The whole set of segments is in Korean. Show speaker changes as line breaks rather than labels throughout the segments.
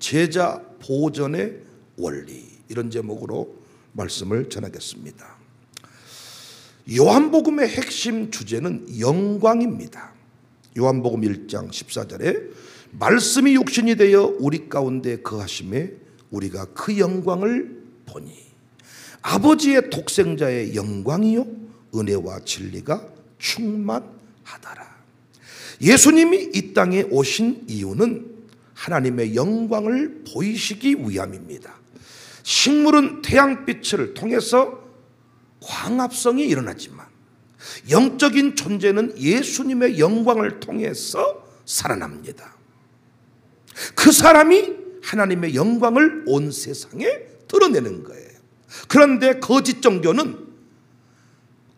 제자 보존의 원리, 이런 제목으로 말씀을 전하겠습니다. 요한복음의 핵심 주제는 영광입니다. 요한복음 1장 14절에 말씀이 육신이 되어 우리 가운데 거하심에 우리가 그 영광을 보니 아버지의 독생자의 영광이요 은혜와 진리가 충만하더라. 예수님이 이 땅에 오신 이유는 하나님의 영광을 보이시기 위함입니다. 식물은 태양빛을 통해서 광합성이 일어나지만 영적인 존재는 예수님의 영광을 통해서 살아납니다. 그 사람이 하나님의 영광을 온 세상에 드러내는 거예요. 그런데 거짓 종교는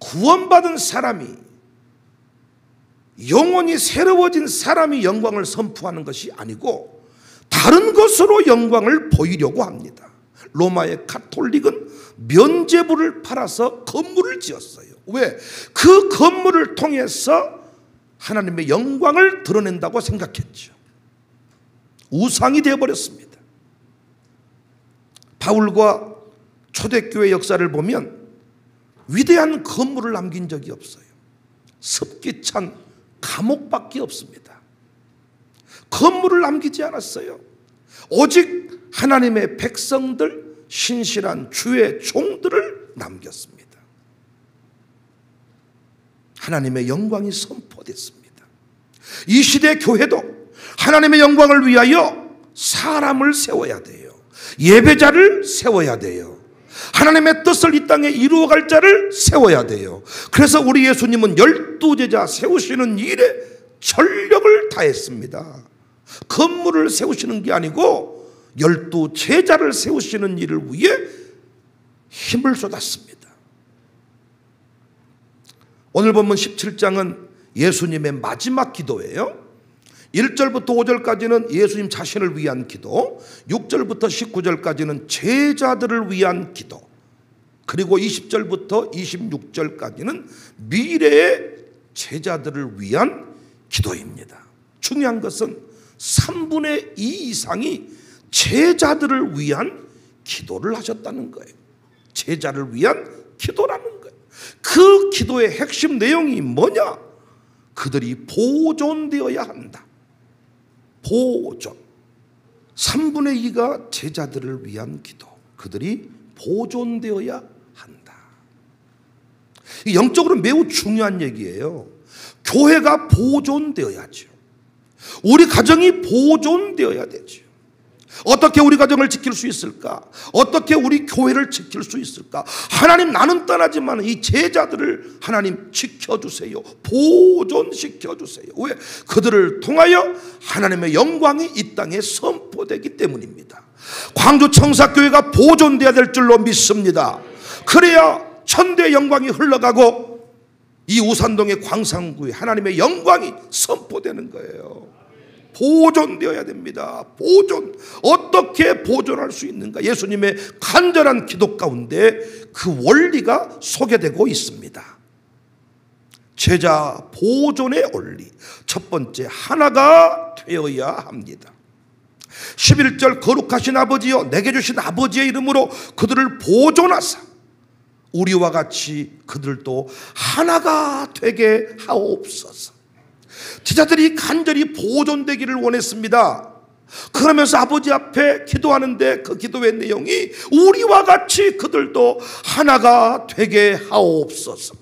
구원받은 사람이, 영혼이 새로워진 사람이 영광을 선포하는 것이 아니고 다른 것으로 영광을 보이려고 합니다. 로마의 가톨릭은 면죄부를 팔아서 건물을 지었어요. 왜? 그 건물을 통해서 하나님의 영광을 드러낸다고 생각했죠. 우상이 되어버렸습니다. 바울과 초대교회 역사를 보면 위대한 건물을 남긴 적이 없어요. 습기 찬 감옥밖에 없습니다. 건물을 남기지 않았어요. 오직 하나님의 백성들, 신실한 주의 종들을 남겼습니다. 하나님의 영광이 선포됐습니다. 이 시대 교회도 하나님의 영광을 위하여 사람을 세워야 돼요. 예배자를 세워야 돼요. 하나님의 뜻을 이 땅에 이루어갈 자를 세워야 돼요. 그래서 우리 예수님은 12제자 세우시는 일에 전력을 다했습니다. 건물을 세우시는 게 아니고 12제자를 세우시는 일을 위해 힘을 쏟았습니다. 오늘 본문 17장은 예수님의 마지막 기도예요. 1절부터 5절까지는 예수님 자신을 위한 기도, 6절부터 19절까지는 제자들을 위한 기도, 그리고 20절부터 26절까지는 미래의 제자들을 위한 기도입니다. 중요한 것은 3분의 2 이상이 제자들을 위한 기도를 하셨다는 거예요. 제자를 위한 기도라는 거예요. 그 기도의 핵심 내용이 뭐냐? 그들이 보존되어야 한다. 보존. 3분의 2가 제자들을 위한 기도. 그들이 보존되어야 한다. 영적으로 매우 중요한 얘기예요. 교회가 보존되어야죠. 우리 가정이 보존되어야 되죠. 어떻게 우리 가정을 지킬 수 있을까? 어떻게 우리 교회를 지킬 수 있을까? 하나님, 나는 떠나지만 이 제자들을 하나님 지켜주세요. 보존시켜주세요. 왜? 그들을 통하여 하나님의 영광이 이 땅에 선포되기 때문입니다. 광주 청사교회가 보존되어야 될 줄로 믿습니다. 그래야 천대의 영광이 흘러가고 이 우산동의 광산구에 하나님의 영광이 선포되는 거예요. 보존되어야 됩니다. 보존. 어떻게 보존할 수 있는가? 예수님의 간절한 기도 가운데 그 원리가 소개되고 있습니다. 제자 보존의 원리. 첫 번째, 하나가 되어야 합니다. 11절, 거룩하신 아버지여, 내게 주신 아버지의 이름으로 그들을 보존하사 우리와 같이 그들도 하나가 되게 하옵소서. 제자들이 간절히 보존되기를 원했습니다. 그러면서 아버지 앞에 기도하는데 그 기도의 내용이 우리와 같이 그들도 하나가 되게 하옵소서.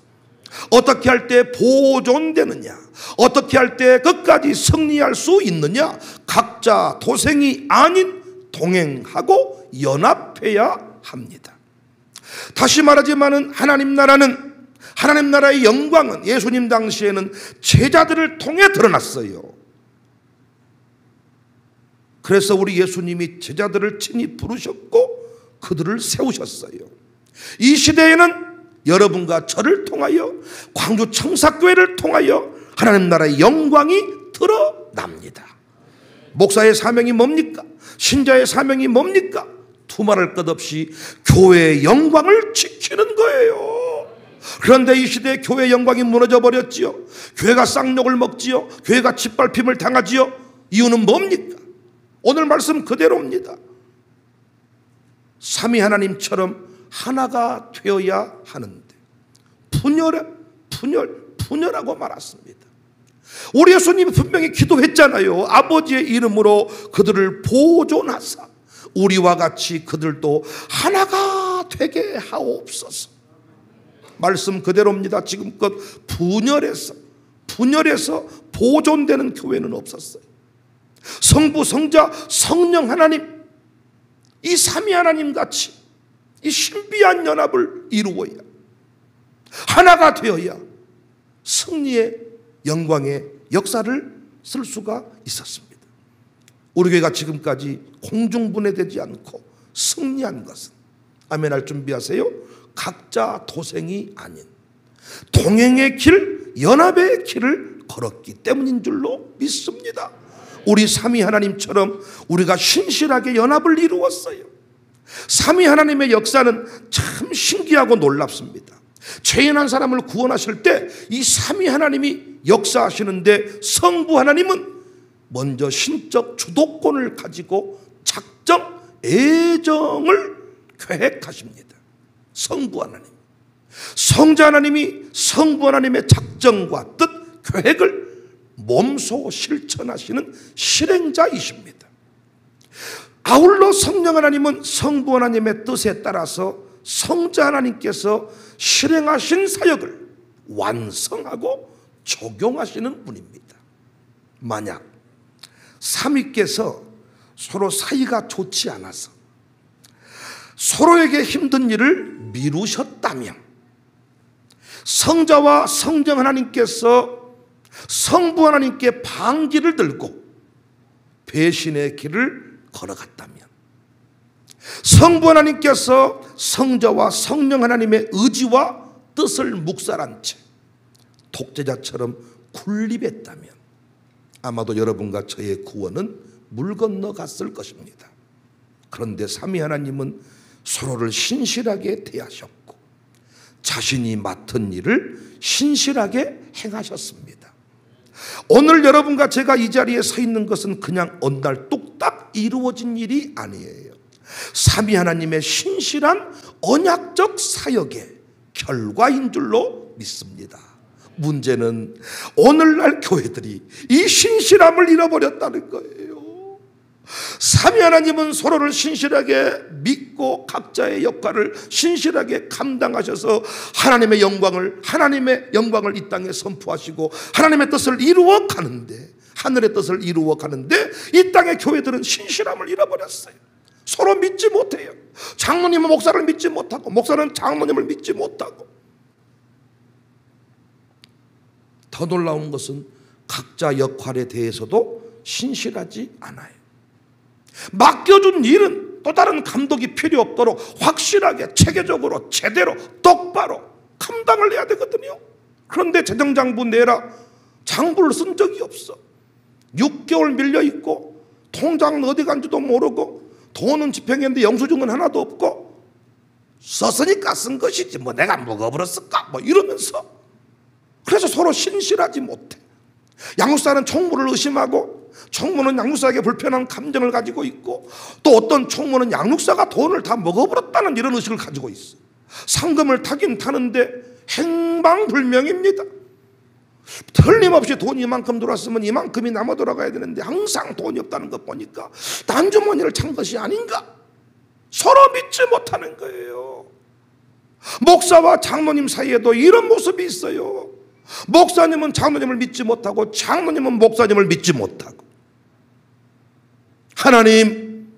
어떻게 할 때 보존되느냐? 어떻게 할 때 끝까지 승리할 수 있느냐? 각자 도생이 아닌 동행하고 연합해야 합니다. 다시 말하지만은 하나님 나라의 영광은 예수님 당시에는 제자들을 통해 드러났어요. 그래서 우리 예수님이 제자들을 친히 부르셨고 그들을 세우셨어요. 이 시대에는 여러분과 저를 통하여, 광주 청사교회를 통하여 하나님 나라의 영광이 드러납니다. 목사의 사명이 뭡니까? 신자의 사명이 뭡니까? 두말할 것 없이 교회의 영광을 지키는 거예요. 그런데 이 시대에 교회의 영광이 무너져 버렸지요. 교회가 쌍욕을 먹지요. 교회가 짓밟힘을 당하지요. 이유는 뭡니까? 오늘 말씀 그대로입니다. 삼위 하나님처럼 하나가 되어야 하는데 분열하고 말았습니다. 우리 예수님이 분명히 기도했잖아요. 아버지의 이름으로 그들을 보존하사 우리와 같이 그들도 하나가 되게 하옵소서. 말씀 그대로입니다. 지금껏 분열해서 보존되는 교회는 없었어요. 성부, 성자, 성령 하나님, 이 삼위 하나님 같이 이 신비한 연합을 이루어야, 하나가 되어야 승리의 영광의 역사를 쓸 수가 있었습니다. 우리 교회가 지금까지 공중분해되지 않고 승리한 것은, 아멘 할 준비하세요, 각자 도생이 아닌 동행의 길, 연합의 길을 걸었기 때문인 줄로 믿습니다. 우리 삼위 하나님처럼 우리가 신실하게 연합을 이루었어요. 삼위 하나님의 역사는 참 신기하고 놀랍습니다. 죄인 한 사람을 구원하실 때 이 삼위 하나님이 역사하시는데, 성부 하나님은 먼저 신적 주도권을 가지고 작정, 애정을 계획하십니다. 성부 하나님, 성자 하나님이 성부 하나님의 작정과 뜻, 계획을 몸소 실천하시는 실행자이십니다. 아울러 성령 하나님은 성부 하나님의 뜻에 따라서 성자 하나님께서 실행하신 사역을 완성하고 적용하시는 분입니다. 만약 삼위께서 서로 사이가 좋지 않아서 서로에게 힘든 일을 미루셨다면, 성자와 성령 하나님께서 성부 하나님께 반기를 들고 배신의 길을 걸어갔다면, 성부 하나님께서 성자와 성령 하나님의 의지와 뜻을 묵살한 채 독재자처럼 군립했다면, 아마도 여러분과 저의 구원은 물 건너갔을 것입니다. 그런데 삼위 하나님은 서로를 신실하게 대하셨고 자신이 맡은 일을 신실하게 행하셨습니다. 오늘 여러분과 제가 이 자리에 서 있는 것은 그냥 어느 날 뚝딱 이루어진 일이 아니에요. 삼위 하나님의 신실한 언약적 사역의 결과인 줄로 믿습니다. 문제는 오늘날 교회들이 이 신실함을 잃어버렸다는 거예요. 삼위 하나님은 서로를 신실하게 믿고 각자의 역할을 신실하게 감당하셔서 하나님의 영광을 이 땅에 선포하시고 하나님의 뜻을 이루어 가는데, 하늘의 뜻을 이루어 가는데 이 땅의 교회들은 신실함을 잃어버렸어요. 서로 믿지 못해요. 장로님은 목사를 믿지 못하고 목사는 장로님을 믿지 못하고, 더 놀라운 것은 각자 역할에 대해서도 신실하지 않아요. 맡겨준 일은 또 다른 감독이 필요 없도록 확실하게, 체계적으로, 제대로, 똑바로 감당을 해야 되거든요. 그런데 재정장부 내라, 장부를 쓴 적이 없어. 6개월 밀려있고 통장은 어디 간지도 모르고 돈은 집행했는데 영수증은 하나도 없고, 썼으니까 쓴 것이지 뭐 내가 먹어버렸을까 뭐 이러면서, 그래서 서로 신실하지 못해. 양육사는 총무를 의심하고, 총무는 양육사에게 불편한 감정을 가지고 있고, 또 어떤 총무는 양육사가 돈을 다 먹어버렸다는 이런 의식을 가지고 있어. 상금을 타긴 타는데 행방불명입니다. 틀림없이 돈이 이만큼 들어왔으면 이만큼이 남아 돌아가야 되는데 항상 돈이 없다는 것 보니까 단주머니를 찬 것이 아닌가, 서로 믿지 못하는 거예요. 목사와 장로님 사이에도 이런 모습이 있어요. 목사님은 장로님을 믿지 못하고 장로님은 목사님을 믿지 못하고. 하나님,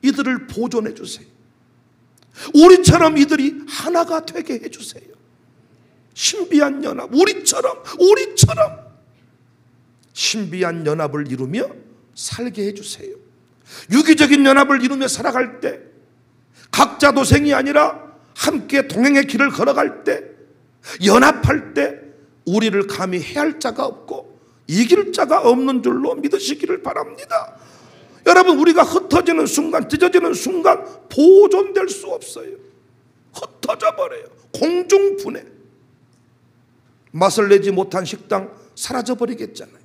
이들을 보존해 주세요. 우리처럼 이들이 하나가 되게 해주세요. 신비한 연합, 우리처럼 신비한 연합을 이루며 살게 해주세요. 유기적인 연합을 이루며 살아갈 때, 각자 도생이 아니라 함께 동행의 길을 걸어갈 때, 연합할 때 우리를 감히 해할 자가 없고 이길 자가 없는 줄로 믿으시기를 바랍니다. 여러분, 우리가 흩어지는 순간, 찢어지는 순간 보존될 수 없어요. 흩어져 버려요. 공중분해. 맛을 내지 못한 식당 사라져 버리겠잖아요.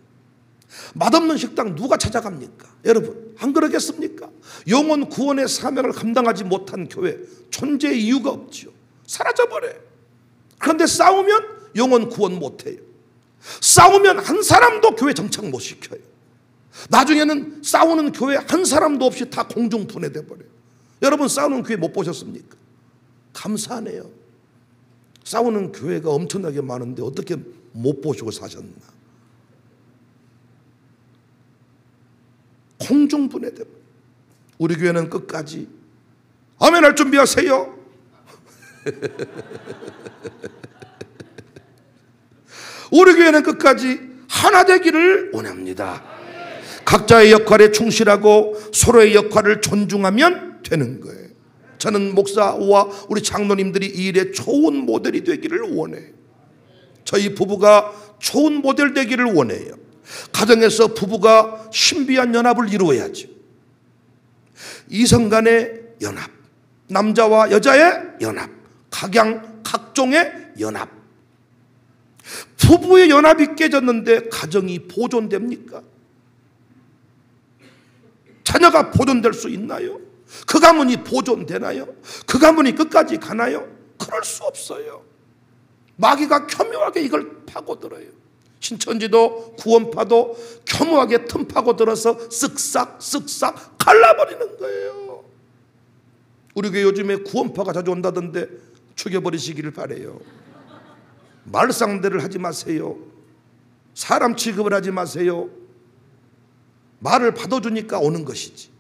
맛없는 식당 누가 찾아갑니까? 여러분, 안 그러겠습니까? 영혼 구원의 사명을 감당하지 못한 교회, 존재의 이유가 없지요. 사라져버려요. 그런데 싸우면 영혼 구원 못해요. 싸우면 한 사람도 교회 정착 못 시켜요. 나중에는 싸우는 교회 한 사람도 없이 다 공중분해돼 버려요. 여러분, 싸우는 교회 못 보셨습니까? 감사하네요. 싸우는 교회가 엄청나게 많은데 어떻게 못 보시고 사셨나? 공중분해돼 버려요. 우리 교회는 끝까지 아멘 할 준비하세요. 우리 교회는 끝까지 하나 되기를 원합니다. 각자의 역할에 충실하고 서로의 역할을 존중하면 되는 거예요. 저는 목사와 우리 장로님들이 이 일에 좋은 모델이 되기를 원해요. 저희 부부가 좋은 모델 되기를 원해요. 가정에서 부부가 신비한 연합을 이루어야죠. 이성 간의 연합, 남자와 여자의 연합, 각종의 연합. 부부의 연합이 깨졌는데 가정이 보존됩니까? 자녀가 보존될 수 있나요? 그 가문이 보존되나요? 그 가문이 끝까지 가나요? 그럴 수 없어요. 마귀가 교묘하게 이걸 파고들어요. 신천지도 구원파도 교묘하게 틈 파고들어서 쓱싹 갈라버리는 거예요. 우리 교회 요즘에 구원파가 자주 온다던데 죽여버리시기를 바라요. 말상대를 하지 마세요. 사람 취급을 하지 마세요. 말을 받아주니까 오는 것이지.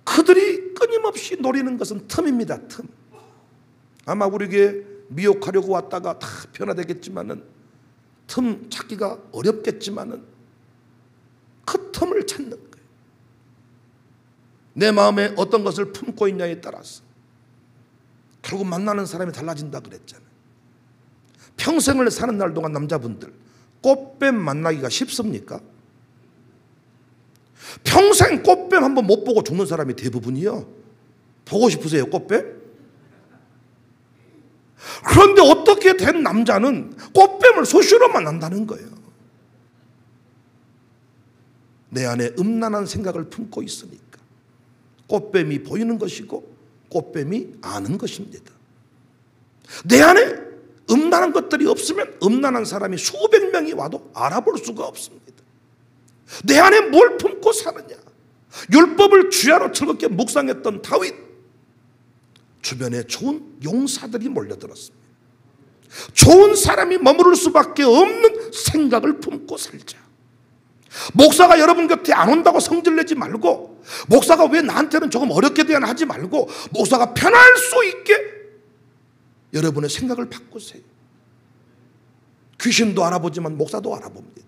그들이 끊임없이 노리는 것은 틈입니다. 틈. 아마 우리 교회 미혹하려고 왔다가 다 변화되겠지만은, 틈 찾기가 어렵겠지만은 그 틈을 찾는 거예요. 내 마음에 어떤 것을 품고 있냐에 따라서 결국 만나는 사람이 달라진다 그랬잖아요. 평생을 사는 날 동안 남자분들 꽃뱀 만나기가 쉽습니까? 평생 꽃뱀 한번 못 보고 죽는 사람이 대부분이요. 보고 싶으세요, 꽃뱀? 그런데 어떻게 된 남자는 꽃뱀을 수시로 만난다는 거예요. 내 안에 음란한 생각을 품고 있으니까 꽃뱀이 보이는 것이고 꽃뱀이 아는 것입니다. 내 안에 음란한 것들이 없으면 음란한 사람이 수백 명이 와도 알아볼 수가 없습니다. 내 안에 뭘 품고 사느냐. 율법을 주야로 즐겁게 묵상했던 다윗, 주변에 좋은 용사들이 몰려들었습니다. 좋은 사람이 머무를 수밖에 없는 생각을 품고 살자. 목사가 여러분 곁에 안 온다고 성질내지 말고, 목사가 왜 나한테는 조금 어렵게 대하나 하지 말고, 목사가 편할 수 있게 여러분의 생각을 바꾸세요. 귀신도 알아보지만 목사도 알아봅니다.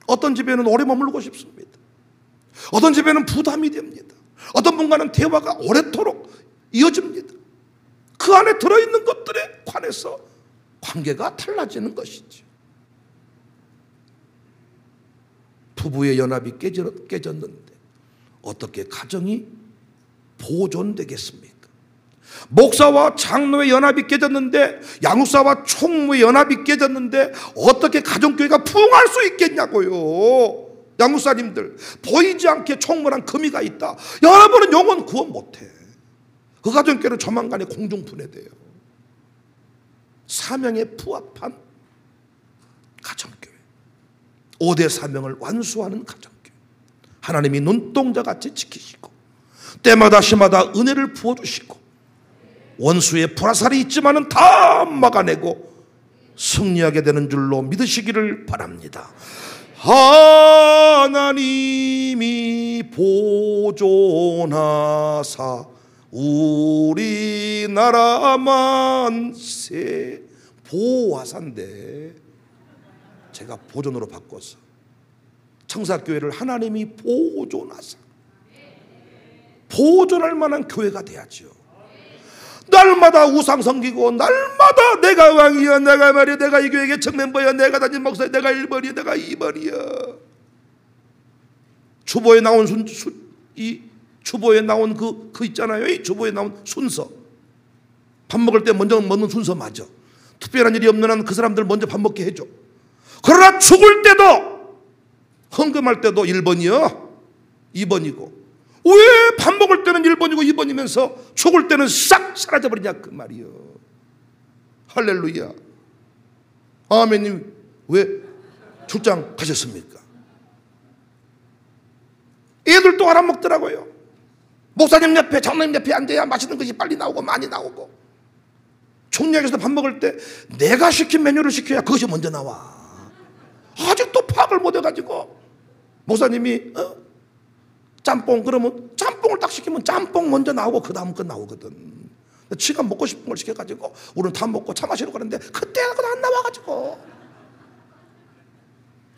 어떤 집에는 오래 머물고 싶습니다. 어떤 집에는 부담이 됩니다. 어떤 분과는 대화가 오래도록 이어집니다. 그 안에 들어있는 것들에 관해서 관계가 달라지는 것이죠. 부부의 연합이 깨졌는데 어떻게 가정이 보존되겠습니까? 목사와 장로의 연합이 깨졌는데, 양육사와 총무의 연합이 깨졌는데 어떻게 가정교회가 부흥할 수 있겠냐고요. 양육사님들, 보이지 않게 총무란 금이가 있다. 여러분은 영혼 구원 못해. 그 가정교회는 조만간에 공중분해돼요. 사명에 부합한 가정교회, 5대 사명을 완수하는 가정교회, 하나님이 눈동자같이 지키시고 때마다 시마다 은혜를 부어주시고 원수의 불화살이 있지만은 다 막아내고 승리하게 되는 줄로 믿으시기를 바랍니다. 하나님이 보존하사 우리나라 만세. 보호하사인데 제가 보존으로 바꿔서 청사교회를 하나님이 보존하사, 보존할 만한 교회가 돼야죠. 날마다 우상 섬기고 날마다 내가 왕이야, 내가 말이야, 내가 이 교회 개척 멤버야, 내가 담임 목사야, 내가 1번이야, 내가 2번이야. 주보에 나온 주보에 나온 그 있잖아요. 이 주보에 나온 순서, 밥 먹을 때 먼저 먹는 순서 맞아. 특별한 일이 없는 한 그 사람들 먼저 밥 먹게 해줘. 그러나 죽을 때도, 헌금할 때도 1번이요 2번이고, 왜 밥 먹을 때는 1번이고 2번이면서 죽을 때는 싹 사라져버리냐 그 말이요. 할렐루야. 아멘님 왜 출장 가셨습니까? 애들도 알아먹더라고요. 목사님 옆에, 장로님 옆에 앉아야 맛있는 것이 빨리 나오고 많이 나오고, 총리학에서 밥 먹을 때 내가 시킨 메뉴를 시켜야 그것이 먼저 나와. 아직도 파악을 못해가지고 목사님이 짬뽕 그러면 짬뽕을 딱 시키면 짬뽕 먼저 나오고 그 다음 건 나오거든. 지가 먹고 싶은 걸 시켜가지고 우리는 다 먹고 차 마시러 가는데 그때가 안 나와가지고,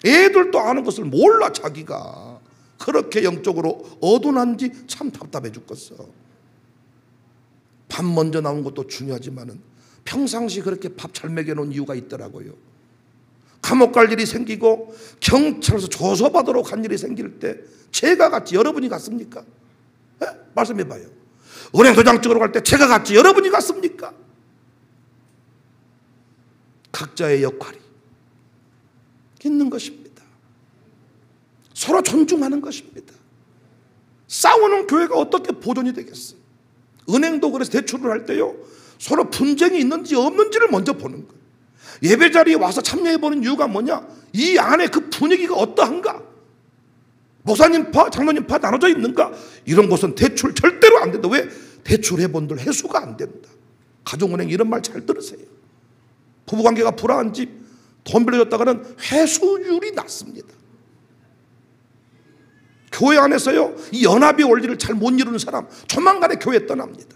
애들도 아는 것을 몰라. 자기가 그렇게 영적으로 어둔한지 참 답답해 죽겠어. 밥 먼저 나온 것도 중요하지만은 평상시 그렇게 밥 잘 먹여놓은 이유가 있더라고요. 감옥 갈 일이 생기고 경찰서 조서받으러 간 일이 생길 때 제가 갔지 여러분이 갔습니까? 네? 말씀해봐요. 은행 도장 찍으러 갈 때 제가 갔지 여러분이 갔습니까? 각자의 역할이 있는 것입니다. 서로 존중하는 것입니다. 싸우는 교회가 어떻게 보존이 되겠어요? 은행도 그래서 대출을 할 때요, 서로 분쟁이 있는지 없는지를 먼저 보는 거예요. 예배 자리에 와서 참여해보는 이유가 뭐냐? 이 안에 그 분위기가 어떠한가? 목사님파, 장로님파 나눠져 있는가? 이런 곳은 대출 절대로 안 된다. 왜? 대출해본들 해소가 안 된다. 가족은행 이런 말 잘 들으세요. 부부관계가 불안한 집 돈 빌려줬다가는 회수율이 낮습니다. 교회 안에서요, 이 연합의 원리를 잘 못 이루는 사람 조만간에 교회 떠납니다.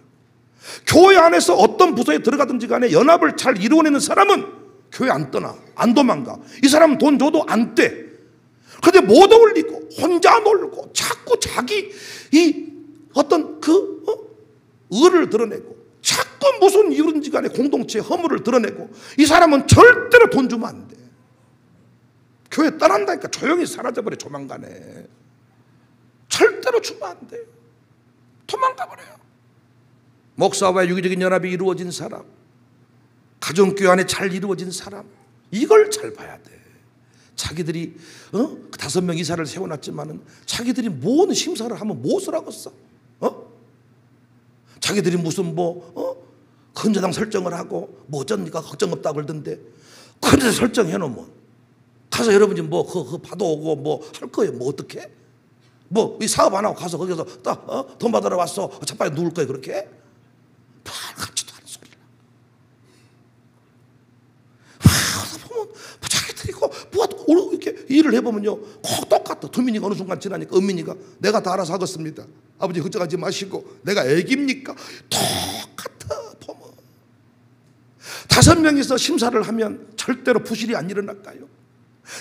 교회 안에서 어떤 부서에 들어가든지 간에 연합을 잘 이루어내는 사람은 교회 안 떠나, 안 도망가. 이 사람은 돈 줘도 안 떼. 근데 못 어울리고 혼자 놀고 자꾸 자기 이 어떤 의를 드러내고 자꾸 무슨 이유든지 간에 공동체의 허물을 드러내고, 이 사람은 절대로 돈 주면 안 돼. 교회 떠난다니까. 조용히 사라져버려. 조만간에 절대로 주면 안 돼요. 도망가버려요. 목사와 유기적인 연합이 이루어진 사람, 가정교회 안에 잘 이루어진 사람, 이걸 잘 봐야 돼. 자기들이 5명 이사를 세워놨지만은 자기들이 뭔 심사를 하면 무엇을 하겠어? 자기들이 무슨 헌재당 설정을 하고 뭐 어쩌니까 걱정 없다고 그러던데, 헌재 설정해놓으면 가서 여러분이 그거 받아오고 뭐 할 거예요. 뭐 어떻게? 이 사업 안 하고 가서 거기서 딱 돈 받으러 왔어. 자빠에 누울 거예요. 그렇게? 같지도 않은 소리라. 보면 자기들이 이렇게 일을 해보면요, 꼭 똑같아. 두민이가 어느 순간 지나니까 은민이가 내가 다 알아서 하겠습니다. 아버지 걱정하지 마시고. 내가 애기입니까? 똑같아. 보면 5명이서 심사를 하면 절대로 부실이 안 일어날까요?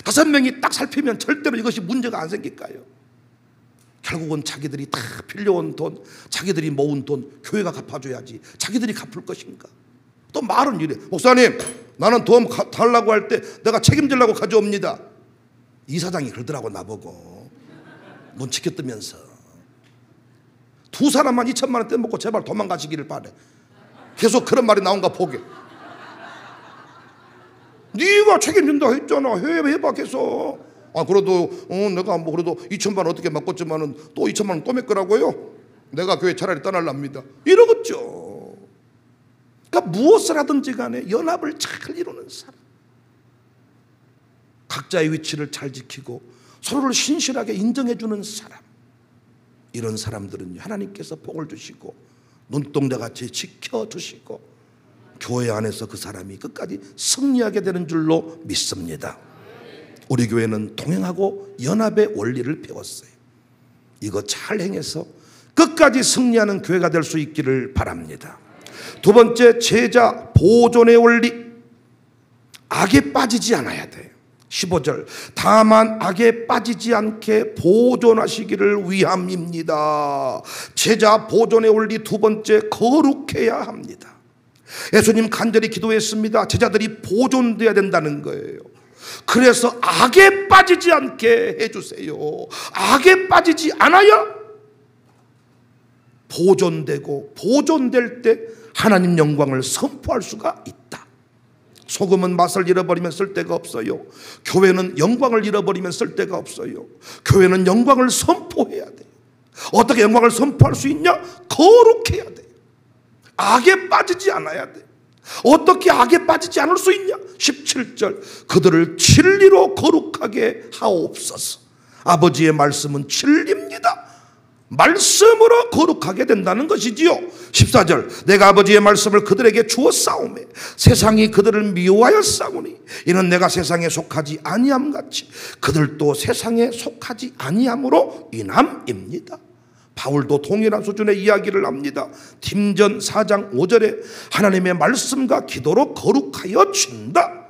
5명이 딱 살피면 절대로 이것이 문제가 안 생길까요? 결국은 자기들이 다 빌려온 돈, 자기들이 모은 돈 교회가 갚아줘야지 자기들이 갚을 것인가? 또 말은 이래. 목사님, 나는 돈 달라고 할 때 내가 책임지려고 가져옵니다. 이사장이 그러더라고. 나보고 눈 치켜뜨면서. 2사람만 2천만 원 떼먹고 제발 도망가시기를 바래. 계속 그런 말이 나온가 보게. 네가 책임진다 했잖아. 해봐 계속. 그래도 내가 그래도 2천만 원 어떻게 맡겼지만은 또 2천만 원 또 맡으라고요? 내가 교회 차라리 떠날랍니다. 이러겠죠. 그러니까 무엇을 하든지 간에 연합을 잘 이루는 사람, 각자의 위치를 잘 지키고 서로를 신실하게 인정해 주는 사람, 이런 사람들은 하나님께서 복을 주시고 눈동자같이 지켜주시고 교회 안에서 그 사람이 끝까지 승리하게 되는 줄로 믿습니다. 우리 교회는 동행하고 연합의 원리를 배웠어요. 이거 잘 행해서 끝까지 승리하는 교회가 될 수 있기를 바랍니다. 2번째, 제자 보존의 원리. 악에 빠지지 않아야 돼요. 15절, 다만 악에 빠지지 않게 보존하시기를 위함입니다. 제자 보존의 원리 2번째, 거룩해야 합니다. 예수님 간절히 기도했습니다. 제자들이 보존돼야 된다는 거예요. 그래서 악에 빠지지 않게 해주세요. 악에 빠지지 않아야 보존되고 보존될 때 하나님 영광을 선포할 수가 있다. 소금은 맛을 잃어버리면 쓸데가 없어요. 교회는 영광을 잃어버리면 쓸데가 없어요. 교회는 영광을 선포해야 돼요. 어떻게 영광을 선포할 수 있냐? 거룩해야 돼요. 악에 빠지지 않아야 돼요. 어떻게 악에 빠지지 않을 수 있냐? 17절, 그들을 진리로 거룩하게 하옵소서. 아버지의 말씀은 진리입니다. 말씀으로 거룩하게 된다는 것이지요. 14절, 내가 아버지의 말씀을 그들에게 주었사오매 세상이 그들을 미워하였사오니 이는 내가 세상에 속하지 아니함같이 그들도 세상에 속하지 아니함으로 인함입니다. 바울도 동일한 수준의 이야기를 합니다. 팀전 4장 5절에 하나님의 말씀과 기도로 거룩하여 준다.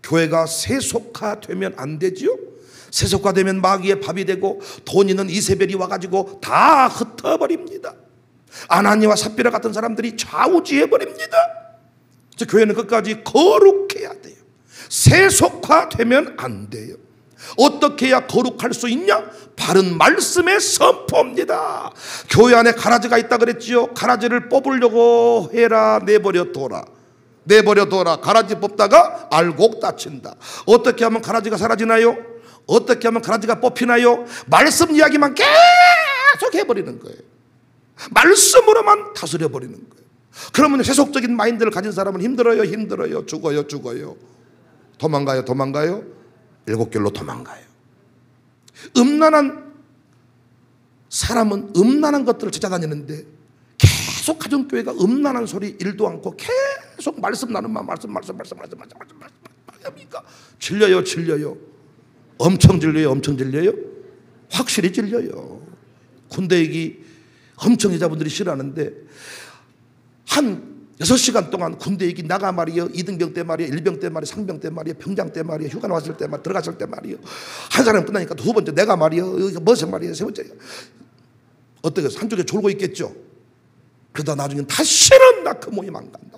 교회가 세속화되면 안 되지요. 세속화되면 마귀의 밥이 되고 돈 있는 이세벨이 와가지고 다 흩어버립니다. 아나니와 삽비라 같은 사람들이 좌우지해버립니다. 교회는 끝까지 거룩해야 돼요. 세속화되면 안 돼요. 어떻게 해야 거룩할 수 있냐? 바른 말씀의 선포입니다. 교회 안에 가라지가 있다 그랬지요. 가라지를 뽑으려고 해라. 내버려 둬라. 내버려 둬라. 가라지 뽑다가 알곡 다친다. 어떻게 하면 가라지가 사라지나요? 어떻게 하면 가라지가 뽑히나요? 말씀 이야기만 계속 해버리는 거예요. 말씀으로만 다스려 버리는 거예요. 그러면 세속적인 마인드를 가진 사람은 힘들어요. 힘들어요. 죽어요. 죽어요. 도망가요. 도망가요. 일곱 길로 도망가요. 음란한 사람은 음란한 것들을 찾아다니는데 계속 가정교회가 음란한 소리 일도 않고 계속 말씀 나누면 말씀 질려요. 질려요. 엄청 질려요. 엄청 질려요. 확실히 질려요. 군대 얘기 엄청 여자분들이 싫어하는데 한 6시간 동안 군대 얘기 나가 말이요. 2등병 때 말이요. 1병 때 말이요. 상병 때 말이요. 병장 때 말이요. 휴가 나왔을 때 말이요. 들어갔을 때 말이요. 한 사람 끝나니까 두 번째 내가 말이요. 무슨 말이요. 세 번째 어떻게 한쪽에 졸고 있겠죠. 그러다 나중에 다시는 나 그 모임 안 간다.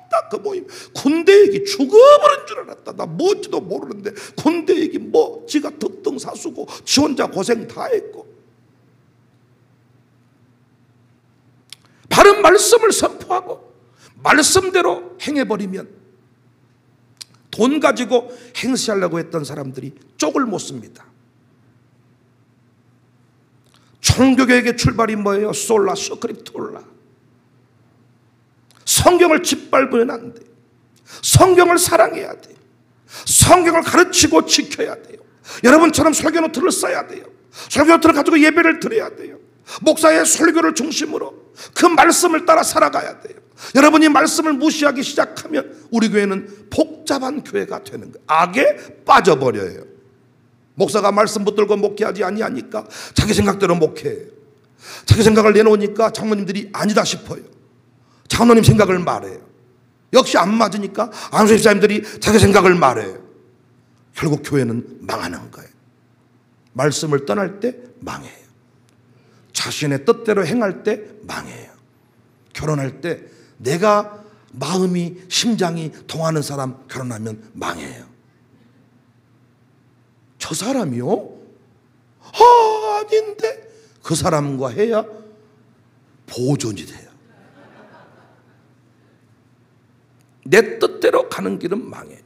나 그 모임 군대 얘기 죽어버린 줄 알았다. 나 뭔지도 모르는데 군대 얘기 뭐 지가 득등사수고 지 혼자 고생 다 했고. 바른 말씀을 선포하고 말씀대로 행해버리면 돈 가지고 행세하려고 했던 사람들이 쪽을 못 씁니다. 종교개혁의 출발이 뭐예요? 솔라 스크립툴라. 성경을 짓밟으면 안 돼요. 성경을 사랑해야 돼요. 성경을 가르치고 지켜야 돼요. 여러분처럼 설교노트를 써야 돼요. 설교노트를 가지고 예배를 드려야 돼요. 목사의 설교를 중심으로 그 말씀을 따라 살아가야 돼요. 여러분이 말씀을 무시하기 시작하면 우리 교회는 복잡한 교회가 되는 거예요. 악에 빠져버려요. 목사가 말씀 붙들고 목회하지 아니하니까 자기 생각대로 목회해요. 자기 생각을 내놓으니까 장로님들이 아니다 싶어요. 장로님 생각을 말해요. 역시 안 맞으니까 안수 집사님들이 자기 생각을 말해요. 결국 교회는 망하는 거예요. 말씀을 떠날 때 망해요. 자신의 뜻대로 행할 때 망해요. 결혼할 때 내가 마음이 심장이 통하는 사람 결혼하면 망해요. 저 사람이요? 아닌데 그 사람과 해야 보존이 돼요. 내 뜻대로 가는 길은 망해요.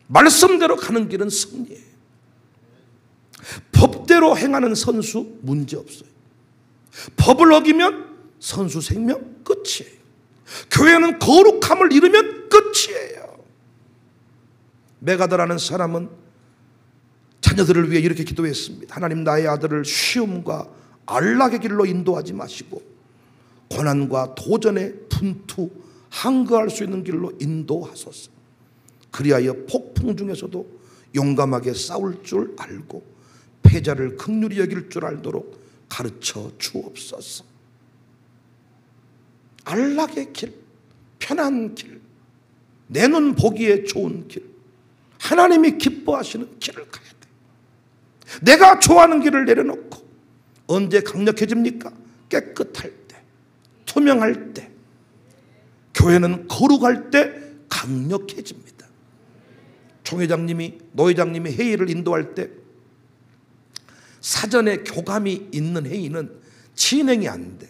말씀대로 가는 길은 승리예요. 법대로 행하는 선수 문제없어요. 법을 어기면 선수 생명 끝이에요. 교회는 거룩함을 잃으면 끝이에요. 메가더라는 사람은 자녀들을 위해 이렇게 기도했습니다. 하나님, 나의 아들을 시험과 안락의 길로 인도하지 마시고 고난과 도전의 분투 항거할 수 있는 길로 인도하소서. 그리하여 폭풍 중에서도 용감하게 싸울 줄 알고 패자를 긍휼히 여길 줄 알도록 가르쳐 주옵소서. 안락의 길, 편한 길, 내 눈 보기에 좋은 길, 하나님이 기뻐하시는 길을 가야 돼. 내가 좋아하는 길을 내려놓고 언제 강력해집니까? 깨끗할 때, 투명할 때, 교회는 거룩할 때 강력해집니다. 총회장님이, 노회장님이 회의를 인도할 때 사전에 교감이 있는 회의는 진행이 안 돼.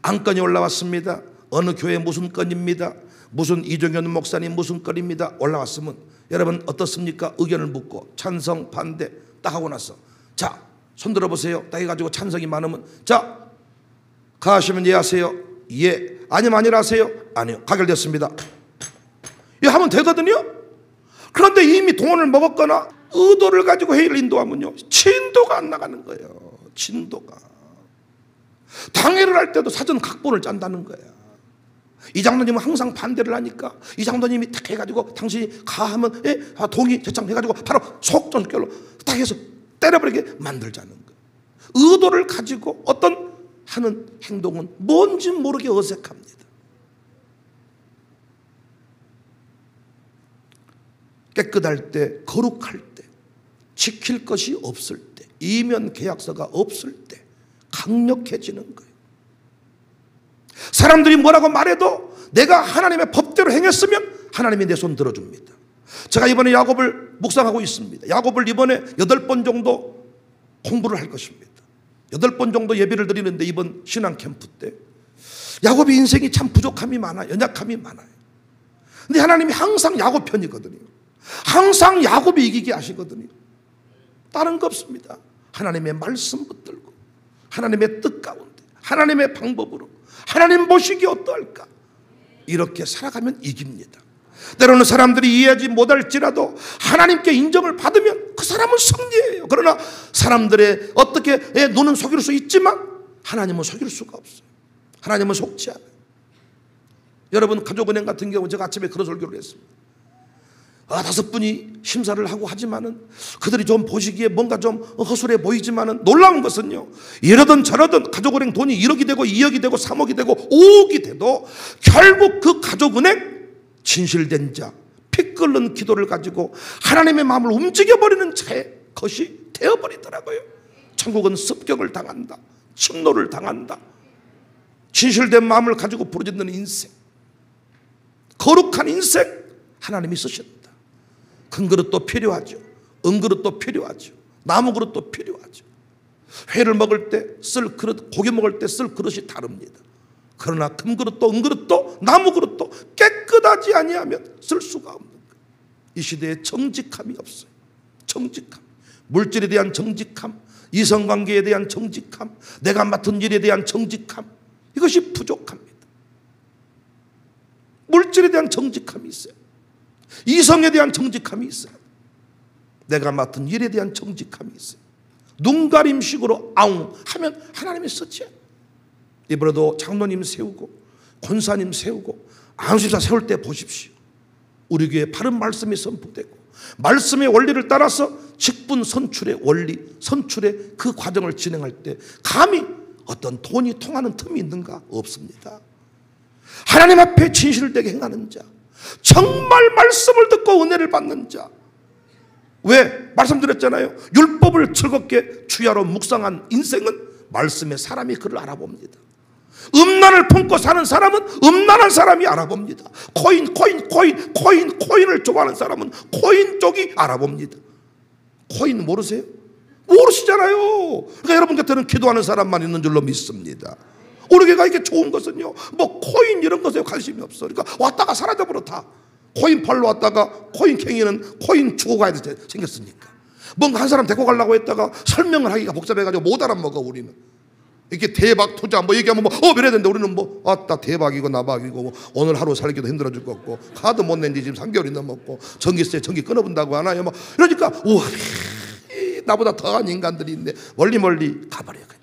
안건이 올라왔습니다. 어느 교회 무슨 건입니다. 무슨 이종현 목사님 무슨 건입니다. 올라왔으면 여러분 어떻습니까? 의견을 묻고 찬성 반대 딱 하고 나서 자 손 들어보세요. 딱 해가지고 찬성이 많으면 자 가시면 예 하세요. 예. 아니면 아니라 하세요. 아니요. 가결됐습니다. 이 하면 되거든요. 그런데 이미 동원을 먹었거나 의도를 가지고 회의를 인도하면요 진도가 안 나가는 거예요. 진도가. 당회를 할 때도 사전 각본을 짠다는 거야. 이 장로님은 항상 반대를 하니까 이 장로님이 딱 해가지고 당신이 가하면 예? 동의 제청해가지고 바로 속전결로 딱 해서 때려버리게 만들자는 거예요. 의도를 가지고 어떤 하는 행동은 뭔지 모르게 어색합니다. 깨끗할 때, 거룩할 때, 지킬 것이 없을 때, 이면 계약서가 없을 때 강력해지는 거예요. 사람들이 뭐라고 말해도 내가 하나님의 법대로 행했으면 하나님이 내 손 들어줍니다. 제가 이번에 야곱을 묵상하고 있습니다. 야곱을 이번에 8번 정도 공부를 할 것입니다. 8번 정도 예배를 드리는데 이번 신앙 캠프 때 야곱의 인생이 참 부족함이 많아요. 연약함이 많아요. 근데 하나님이 항상 야곱 편이거든요. 항상 야곱이 이기게 하시거든요. 다른 거 없습니다. 하나님의 말씀 붙들고 하나님의 뜻 가운데 하나님의 방법으로 하나님 보시기에 어떠할까 이렇게 살아가면 이깁니다. 때로는 사람들이 이해하지 못할지라도 하나님께 인정을 받으면 그 사람은 승리예요. 그러나 사람들의 어떻게 눈은 속일 수 있지만 하나님은 속일 수가 없어요. 하나님은 속지 않아요. 여러분 가족은행 같은 경우 제가 아침에 그런 설교를 했습니다. 5분이 심사를 하고 하지만은 그들이 좀 보시기에 뭔가 좀 허술해 보이지만은 놀라운 것은요 이러든 저러든 가족은행 돈이 1억이 되고 2억이 되고 3억이 되고 5억이 돼도 결국 그 가족은행 진실된 자 피 끓는 기도를 가지고 하나님의 마음을 움직여버리는 자의 것이 되어버리더라고요. 천국은 습격을 당한다. 침노를 당한다. 진실된 마음을 가지고 부르짖는 인생, 거룩한 인생 하나님이 쓰신다. 큰 그릇도 필요하죠. 은그릇도 필요하죠. 나무 그릇도 필요하죠. 회를 먹을 때 쓸 그릇, 고기 먹을 때 쓸 그릇이 다릅니다. 그러나 금 그릇도 은그릇도 나무 그릇도 깨끗하지 아니하면 쓸 수가 없는 거예요. 이 시대에 정직함이 없어요. 정직함, 물질에 대한 정직함, 이성관계에 대한 정직함, 내가 맡은 일에 대한 정직함, 이것이 부족합니다. 물질에 대한 정직함이 있어요. 이성에 대한 정직함이 있어요. 내가 맡은 일에 대한 정직함이 있어요. 눈가림식으로 아웅 하면 하나님이 쓰지 않아요. 이번에도 장로님 세우고 권사님 세우고 안수사 세울 때 보십시오. 우리 교회에 바른 말씀이 선포되고 말씀의 원리를 따라서 직분 선출의 원리, 선출의 그 과정을 진행할 때 감히 어떤 돈이 통하는 틈이 있는가? 없습니다. 하나님 앞에 진실되게 행하는 자, 정말 말씀을 듣고 은혜를 받는 자. 왜? 말씀드렸잖아요. 율법을 즐겁게 주야로 묵상한 인생은 말씀의 사람이 그를 알아봅니다. 음란을 품고 사는 사람은 음란한 사람이 알아봅니다. 코인을 좋아하는 사람은 코인 쪽이 알아봅니다. 코인 모르세요? 모르시잖아요. 그러니까 여러분 곁에는 기도하는 사람만 있는 줄로 믿습니다. 우리 교회가 이게 좋은 것은요, 뭐 코인 이런 것에 관심이 없어. 그러니까 왔다가 사라져버려 다. 코인 팔러 왔다가 코인 캥이는 코인 주고 가야 돼 생겼으니까. 뭔가 한 사람 데리고 가려고 했다가 설명을 하기가 복잡해가지고 못 알아먹어. 우리는 이렇게 대박 투자 뭐 얘기하면 뭐 이래야 되는데 우리는 뭐 아따 대박이고 나박이고 뭐 오늘 하루 살기도 힘들어 죽겠고 카드 못 낸 지 지금 3개월이 넘었고 전기세 전기 끊어본다고 하나요? 뭐 이러니까 우와 나보다 더한 인간들이 있네. 멀리 가버려요. 그냥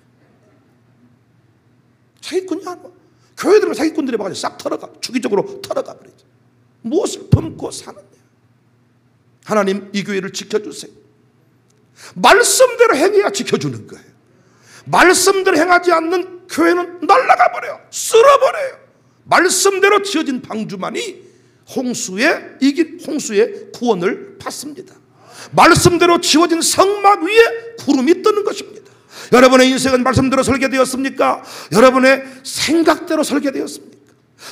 사기꾼이 안 와. 교회들은 사기꾼들이 와가지고 싹 털어가, 주기적으로 털어가 버리죠. 무엇을 품고 사느냐. 하나님 이 교회를 지켜주세요. 말씀대로 행해야 지켜주는 거예요. 말씀대로 행하지 않는 교회는 날아가 버려요. 쓸어버려요. 말씀대로 지어진 방주만이 홍수의 구원을 받습니다. 말씀대로 지어진 성막 위에 구름이 뜨는 것입니다. 여러분의 인생은 말씀대로 설계되었습니까? 여러분의 생각대로 설계되었습니까?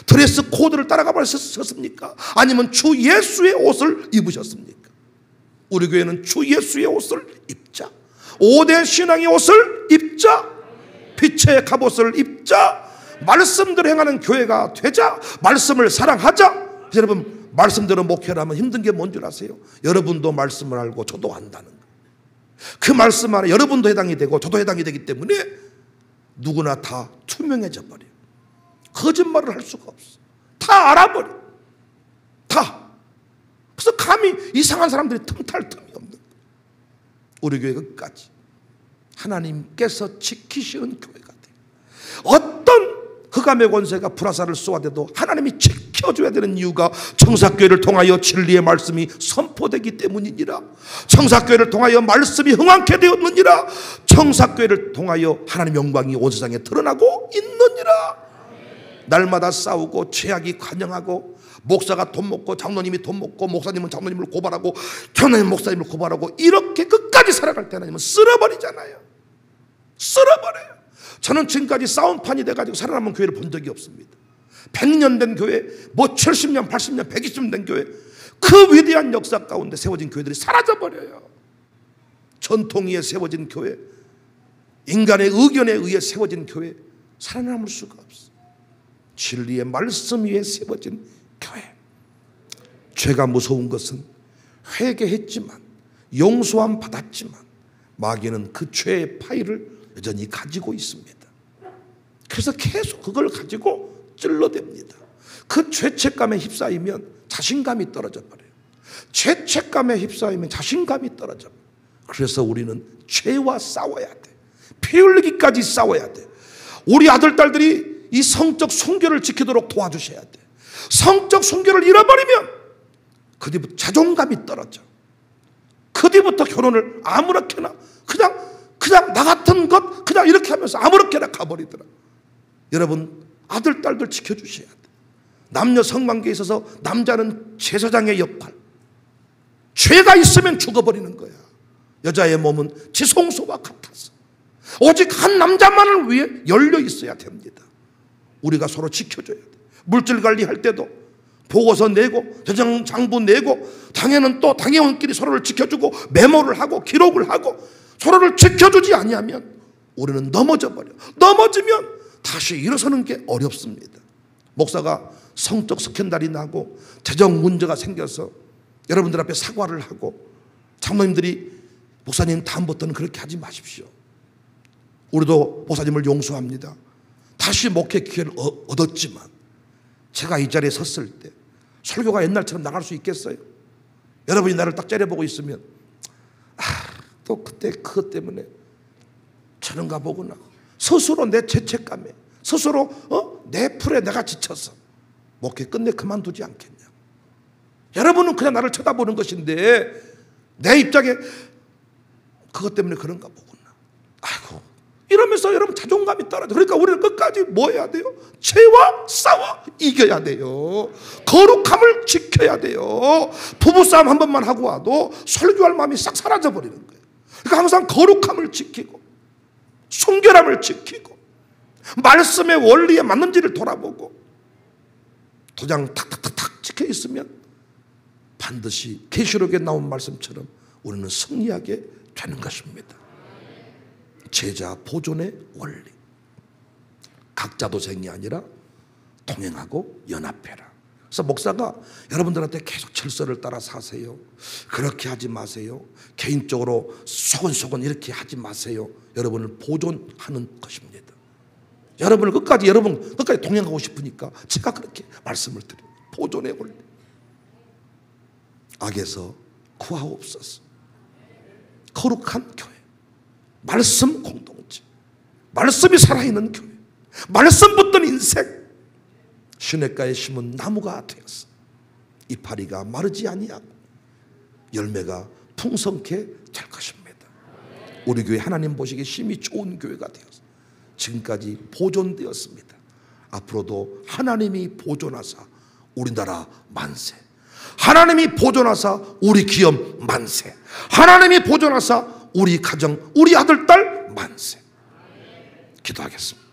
드레스 코드를 따라가 버렸습니까? 아니면 주 예수의 옷을 입으셨습니까? 우리 교회는 주 예수의 옷을 입자. 5대 신앙의 옷을 입자. 빛의 갑옷을 입자. 말씀대로 행하는 교회가 되자. 말씀을 사랑하자. 여러분, 말씀대로 목회를 하면 힘든 게 뭔 줄 아세요? 여러분도 말씀을 알고 저도 안다는 거. 그 말씀 안에 여러분도 해당이 되고 저도 해당이 되기 때문에 누구나 다 투명해져 버려요. 거짓말을 할 수가 없어. 다 알아버려. 다. 그래서 감히 이상한 사람들이 틈탈 틈이 없는 거예요. 우리 교회 끝까지 하나님께서 지키시는 교회가 돼요. 어떤 흑암의 권세가 불화살을 쏘아대도 하나님이 지켜줘야 되는 이유가 청사교회를 통하여 진리의 말씀이 선포되기 때문이니라. 청사교회를 통하여 말씀이 흥왕케 되었느니라. 청사교회를 통하여 하나님의 영광이 온 세상에 드러나고 있느니라. 날마다 싸우고 죄악이 관영하고 목사가 돈 먹고 장로님이 돈 먹고 목사님은 장로님을 고발하고 교회는 목사님을 고발하고 이렇게 끝까지 살아갈 때 하나님은 쓸어버리잖아요. 쓸어버려요. 저는 지금까지 싸움판이 돼가지고 살아남은 교회를 본 적이 없습니다. 100년 된 교회, 뭐 70년, 80년, 120년 된 교회, 그 위대한 역사 가운데 세워진 교회들이 사라져버려요. 전통 위에 세워진 교회, 인간의 의견에 의해 세워진 교회, 살아남을 수가 없어. 진리의 말씀 위에 세워진 교회. 죄가 무서운 것은 회개했지만, 용서함 받았지만 마귀는 그 죄의 파일을 여전히 가지고 있습니다. 그래서 계속 그걸 가지고 찔러댑니다. 그 죄책감에 휩싸이면 자신감이 떨어져 버려요. 죄책감에 휩싸이면 자신감이 떨어져 버려요. 그래서 우리는 죄와 싸워야 돼. 피 흘리기까지 싸워야 돼. 우리 아들, 딸들이 이 성적 순결을 지키도록 도와주셔야 돼. 성적 순결을 잃어버리면 그 뒤부터 자존감이 떨어져. 그 뒤부터 결혼을 아무렇게나 그냥 나 같은 것 그냥 이렇게 하면서 아무렇게나 가버리더라. 여러분, 아들, 딸들 지켜주셔야 돼. 남녀 성관계에 있어서 남자는 제사장의 역할. 죄가 있으면 죽어버리는 거야. 여자의 몸은 지성소와 같아서 오직 한 남자만을 위해 열려 있어야 됩니다. 우리가 서로 지켜줘야 돼. 물질 관리할 때도 보고서 내고 재정장부 내고 당회는 또 당회원끼리 서로를 지켜주고 메모를 하고 기록을 하고 서로를 지켜주지 아니하면 우리는 넘어져 버려. 넘어지면 다시 일어서는 게 어렵습니다. 목사가 성적 스캔들이 나고 재정 문제가 생겨서 여러분들 앞에 사과를 하고 장로님들이 목사님 다음부터는 그렇게 하지 마십시오. 우리도 목사님을 용서합니다. 다시 목회 기회를 얻었지만 제가 이 자리에 섰을 때 설교가 옛날처럼 나갈 수 있겠어요? 여러분이 나를 딱 째려보고 있으면 또 그때 그것 때문에 저런가 보구나. 스스로 내 죄책감에 스스로 내 풀에 내가 지쳐서 목회 끝내 그만두지 않겠냐. 여러분은 그냥 나를 쳐다보는 것인데 내 입장에 그것 때문에 그런가 보구나. 아이고 이러면서 여러분 자존감이 떨어져. 그러니까 우리는 끝까지 뭐 해야 돼요? 죄와 싸워 이겨야 돼요. 거룩함을 지켜야 돼요. 부부싸움 한 번만 하고 와도 설교할 마음이 싹 사라져버리는 거예요. 그러니까 항상 거룩함을 지키고 순결함을 지키고 말씀의 원리에 맞는지를 돌아보고 도장 탁탁탁탁 찍혀 있으면 반드시 계시록에 나온 말씀처럼 우리는 승리하게 되는 것입니다. 제자 보존의 원리. 각자 도생이 아니라 동행하고 연합해라. 그래서 목사가 여러분들한테 계속 질서를 따라 사세요. 그렇게 하지 마세요. 개인적으로 소곤소곤 이렇게 하지 마세요. 여러분을 보존하는 것입니다. 여러분 끝까지 동행하고 싶으니까 제가 그렇게 말씀을 드려요. 보존의 원리. 악에서 구하옵소서. 거룩한 교회, 말씀 공동체, 말씀이 살아있는 교회, 말씀 붙든 인생. 시냇가에 심은 나무가 되었어. 이파리가 마르지 아니하고 열매가 풍성케 될 것입니다. 우리 교회 하나님 보시기에 심히 좋은 교회가 되었어. 지금까지 보존되었습니다. 앞으로도 하나님이 보존하사 우리나라 만세, 하나님이 보존하사 우리 기업 만세, 하나님이 보존하사 우리 가정, 우리 아들, 딸 만세. 기도하겠습니다.